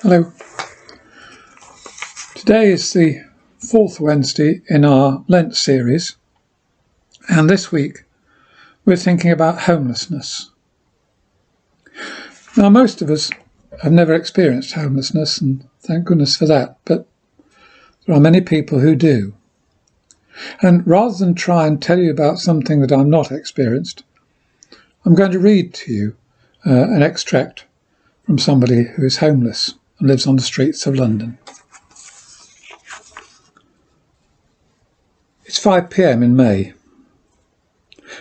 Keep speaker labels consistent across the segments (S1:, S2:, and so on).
S1: Hello. Today is the fourth Wednesday in our Lent series, and this week we're thinking about homelessness. Now, most of us have never experienced homelessness, and thank goodness for that, but there are many people who do. And rather than try and tell you about something that I'm not experienced, I'm going to read to you an extract from somebody who is homeless and lives on the streets of London. It's 5 p.m. in May.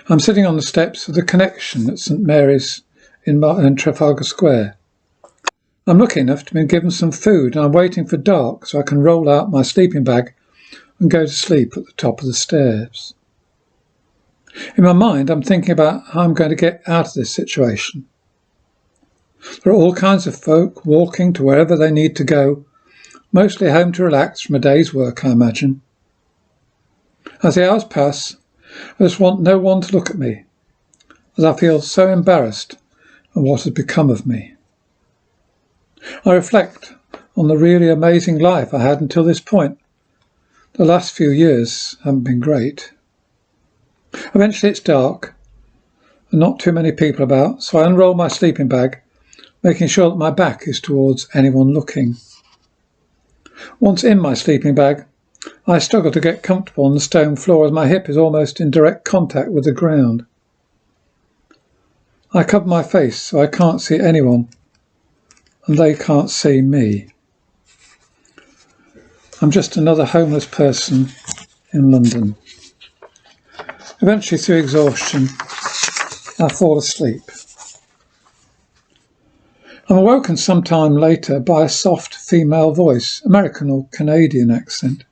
S1: I'm sitting on the steps of the Connection at St Mary's in Trafalgar Square. I'm lucky enough to be given some food, and I'm waiting for dark so I can roll out my sleeping bag and go to sleep at the top of the stairs. In my mind, I'm thinking about how I'm going to get out of this situation. There are all kinds of folk walking to wherever they need to go, mostly home to relax from a day's work, I imagine. As the hours pass, I just want no one to look at me, as I feel so embarrassed at what has become of me. I reflect on the really amazing life I had until this point. The last few years haven't been great. Eventually it's dark and not too many people about, so I unroll my sleeping bag, making sure that my back is towards anyone looking. Once in my sleeping bag, I struggle to get comfortable on the stone floor as my hip is almost in direct contact with the ground. I cover my face so I can't see anyone, and they can't see me. I'm just another homeless person in London. Eventually, through exhaustion, I fall asleep. I'm awoken some time later by a soft female voice, American or Canadian accent.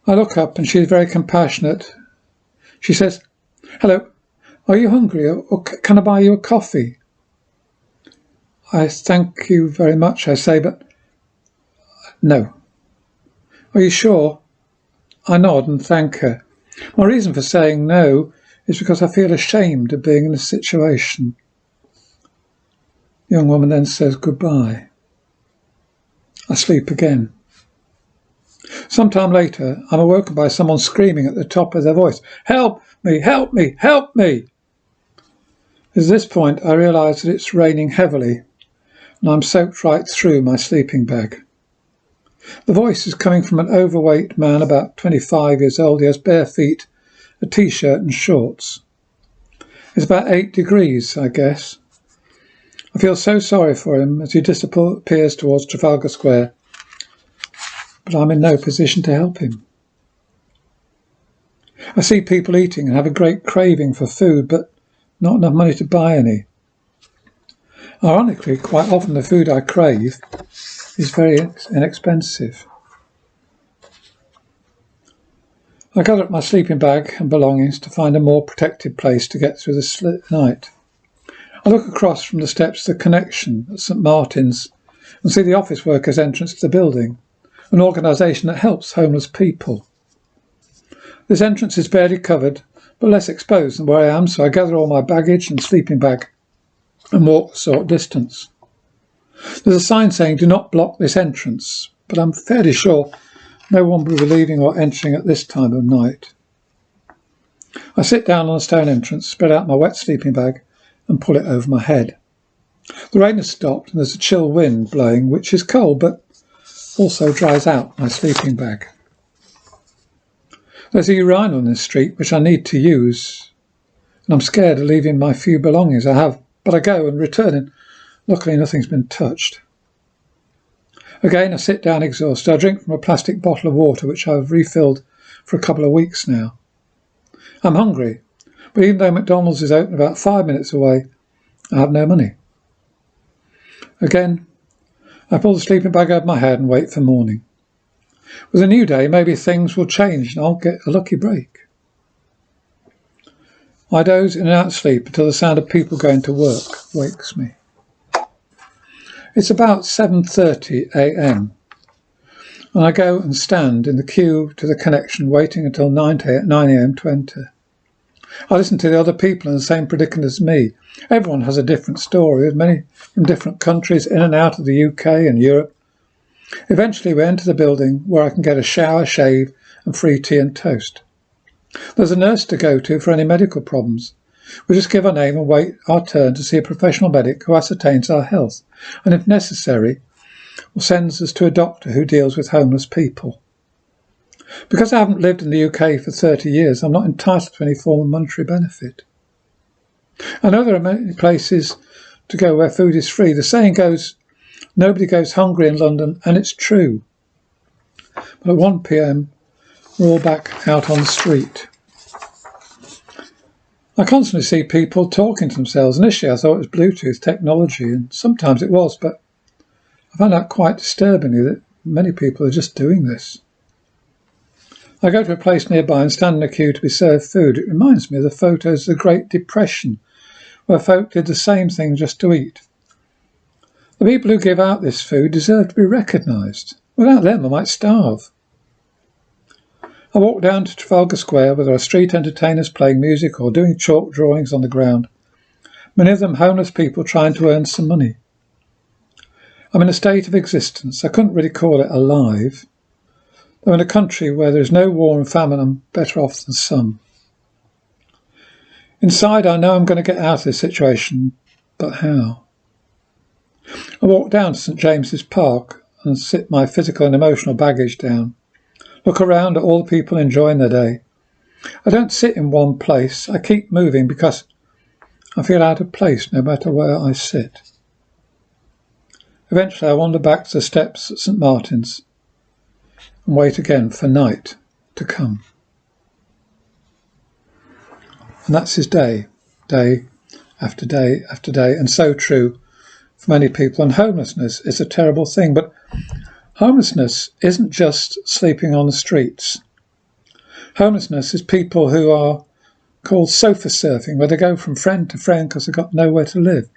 S1: I look up and she's very compassionate. She says, "Hello, are you hungry or can I buy you a coffee?" I thank you very much, I say, but no. Are you sure? I nod and thank her. My reason for saying no is because I feel ashamed of being in this situation. The young woman then says goodbye. I sleep again. Sometime later, I'm awoken by someone screaming at the top of their voice, "Help me, help me, help me!" At this point, I realise that it's raining heavily, and I'm soaked right through my sleeping bag. The voice is coming from an overweight man about 25 years old. He has bare feet, a t-shirt and shorts. It's about 8 degrees, I guess. I feel so sorry for him as he disappears towards Trafalgar Square, but I'm in no position to help him. I see people eating and have a great craving for food, but not enough money to buy any. Ironically, quite often the food I crave is very inexpensive. I gather up my sleeping bag and belongings to find a more protected place to get through the night. I look across from the steps of the Connection at St Martin's and see the office workers' entrance to the building, an organisation that helps homeless people. This entrance is barely covered, but less exposed than where I am, so I gather all my baggage and sleeping bag and walk a short distance. There's a sign saying, "Do not block this entrance," but I'm fairly sure no one will be leaving or entering at this time of night. I sit down on a stone entrance, spread out my wet sleeping bag and pull it over my head. The rain has stopped and there's a chill wind blowing, which is cold but also dries out my sleeping bag. There's a urinal in this street which I need to use, and I'm scared of leaving my few belongings I have, but I go and return and luckily nothing's been touched. Again I sit down exhausted. I drink from a plastic bottle of water which I've refilled for a couple of weeks now. I'm hungry, but even though McDonald's is open about 5 minutes away, I have no money. Again, I pull the sleeping bag over my head and wait for morning. With a new day, maybe things will change and I'll get a lucky break. I doze in and out of sleep until the sound of people going to work wakes me. It's about 7:30 a.m. and I go and stand in the queue to the Connection waiting until 9 a.m. to enter. I listen to the other people in the same predicament as me. Everyone has a different story, with many from different countries in and out of the UK and Europe. Eventually we enter the building where I can get a shower, shave and free tea and toast. There's a nurse to go to for any medical problems. We just give our name and wait our turn to see a professional medic who ascertains our health and, if necessary, sends us to a doctor who deals with homeless people. Because I haven't lived in the UK for 30 years, I'm not entitled to any form of monetary benefit. I know there are many places to go where food is free. The saying goes, nobody goes hungry in London, and it's true. But at 1 p.m, we're all back out on the street. I constantly see people talking to themselves. Initially I thought it was Bluetooth technology, and sometimes it was, but I found out quite disturbingly that many people are just doing this. I go to a place nearby and stand in a queue to be served food. It reminds me of the photos of the Great Depression, where folk did the same thing just to eat. The people who give out this food deserve to be recognised. Without them I might starve. I walk down to Trafalgar Square where there are street entertainers playing music or doing chalk drawings on the ground. Many of them homeless people trying to earn some money. I'm in a state of existence. I couldn't really call it alive. Though in a country where there is no war and famine, I'm better off than some. Inside, I know I'm going to get out of this situation, but how? I walk down to St James's Park and sit my physical and emotional baggage down. Look around at all the people enjoying their day. I don't sit in one place. I keep moving because I feel out of place no matter where I sit. Eventually, I wander back to the steps at St Martin's and wait again for night to come. And that's his day after day after day, and so true for many people. And homelessness is a terrible thing, but homelessness isn't just sleeping on the streets. Homelessness is people who are called sofa surfing, where they go from friend to friend because they've got nowhere to live.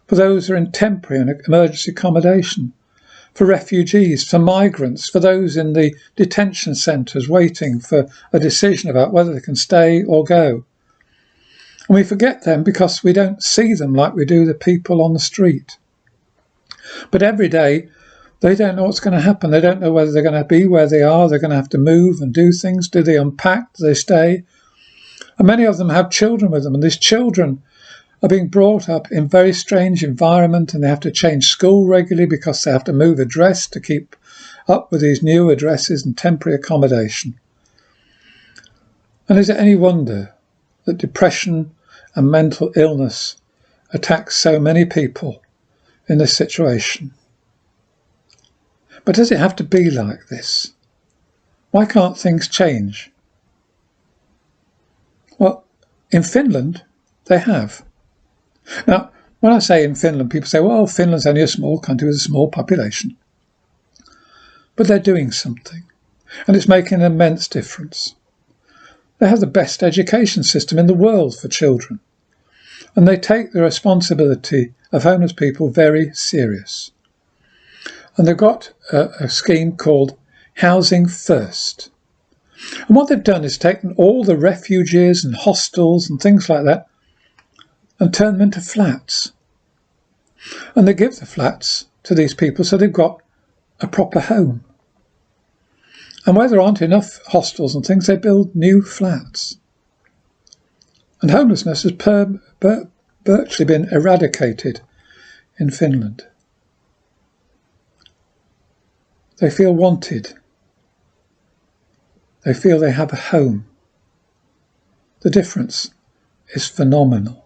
S1: For those who are in temporary and emergency accommodation, for refugees, for migrants, for those in the detention centres waiting for a decision about whether they can stay or go. And we forget them because we don't see them like we do the people on the street. But every day, they don't know what's going to happen. They don't know whether they're going to be where they are. They're going to have to move and do things. Do they unpack? Do they stay? And many of them have children with them. And these children are being brought up in very strange environment, and they have to change school regularly because they have to move address to keep up with these new addresses and temporary accommodation. And is it any wonder that depression and mental illness attacks so many people in this situation? But does it have to be like this? Why can't things change? Well, in Finland, they have. Now, when I say in Finland, people say, well, Finland's only a small country with a small population. But they're doing something, and it's making an immense difference. They have the best education system in the world for children, and they take the responsibility of homeless people very serious. And they've got a scheme called Housing First. And what they've done is taken all the refugees and hostels and things like that and turn them into flats. And they give the flats to these people so they've got a proper home. And where there aren't enough hostels and things, they build new flats. And homelessness has virtually been eradicated in Finland. They feel wanted. They feel they have a home. The difference is phenomenal.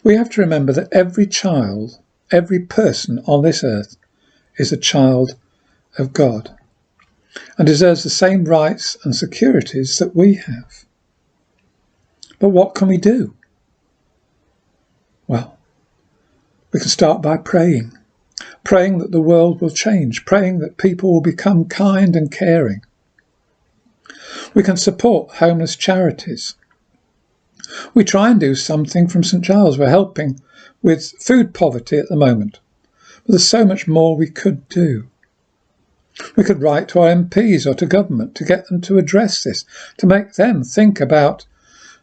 S1: We have to remember that every child, every person on this earth is a child of God and deserves the same rights and securities that we have. But what can we do? Well, we can start by praying that the world will change, praying that people will become kind and caring. We can support homeless charities. We try and do something from St Giles. We're helping with food poverty at the moment. But there's so much more we could do. We could write to our MPs or to government to get them to address this, to make them think about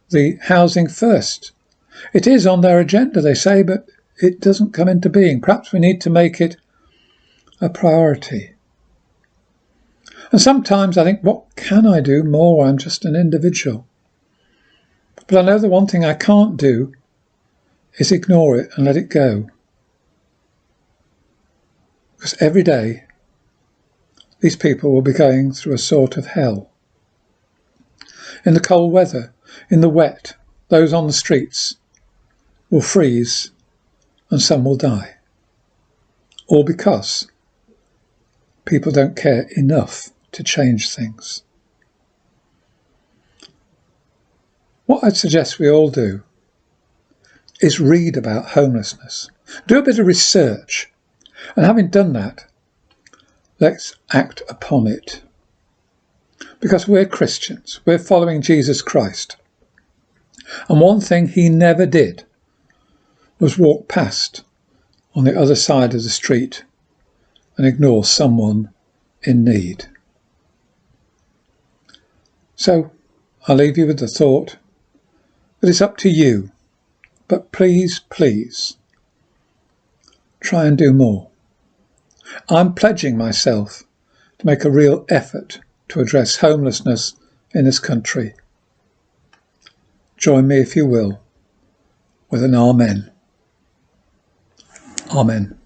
S1: the housing first. It is on their agenda, they say, but it doesn't come into being. Perhaps we need to make it a priority. And sometimes I think, what can I do more? I'm just an individual. But I know the one thing I can't do is ignore it and let it go. Because every day, these people will be going through a sort of hell. In the cold weather, in the wet, those on the streets will freeze and some will die. All because people don't care enough to change things. What I'd suggest we all do is read about homelessness, do a bit of research, and having done that, let's act upon it. Because we're Christians, we're following Jesus Christ. And one thing he never did was walk past on the other side of the street and ignore someone in need. So I'll leave you with the thought that it's up to you, but please, please, try and do more. I'm pledging myself to make a real effort to address homelessness in this country. Join me, if you will, with an Amen. Amen.